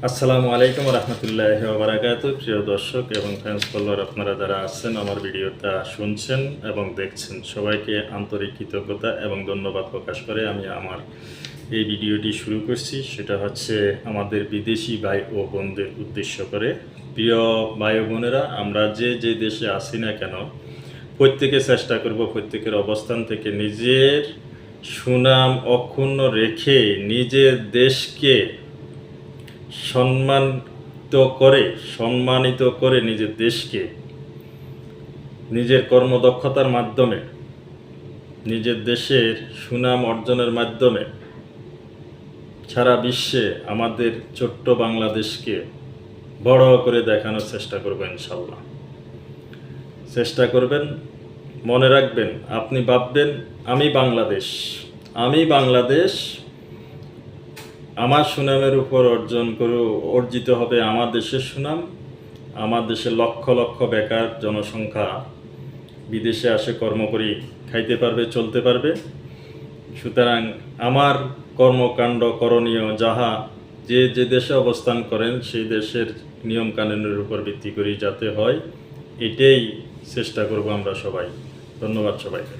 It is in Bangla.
আসসালামু আলাইকুম রহমতুল্লাহি ওয়া বারাকাতুহু। প্রিয় দর্শক এবং ফ্যান্স ফলোয়ার আপনারা যারা আছেন আমার ভিডিওটা শুনছেন এবং দেখছেন, সবাইকে আন্তরিক কৃতজ্ঞতা এবং ধন্যবাদ প্রকাশ করে আমি আমার এই ভিডিওটি শুরু করছি। সেটা হচ্ছে আমাদের বিদেশি ভাই ও বোনদের উদ্দেশ্য করে। প্রিয় ভাই ও বোনেরা, আমরা যে যে দেশে আছি না কেন, প্রত্যেকে চেষ্টা করব প্রত্যেকের অবস্থান থেকে নিজের সুনাম অক্ষুণ্ণ রেখে নিজের দেশকে সম্মানিত করে নিজের দেশকে নিজের কর্মদক্ষতার মাধ্যমে, নিজের দেশের সুনাম অর্জনের মাধ্যমে সারা বিশ্বে আমাদের ছোট্ট বাংলাদেশকে বড় করে দেখানোর চেষ্টা করবেন ইনশাল্লাহ। চেষ্টা করবেন, মনে রাখবেন, আপনি ভাববেন আমি বাংলাদেশ, আমার সুনামের উপর অর্জিত হবে আমার দেশের সুনাম। আমার দেশে লক্ষ লক্ষ বেকার জনসংখ্যা বিদেশে আসে কর্ম করি খাইতে পারবে, চলতে পারবে। সুতরাং আমার কর্মকাণ্ড করণীয় যাহা যে দেশে অবস্থান করেন সেই দেশের নিয়ম কানুনের উপর ভিত্তি করেই যাতে হয়, এটাই চেষ্টা করব আমরা সবাই। ধন্যবাদ সবাইকে।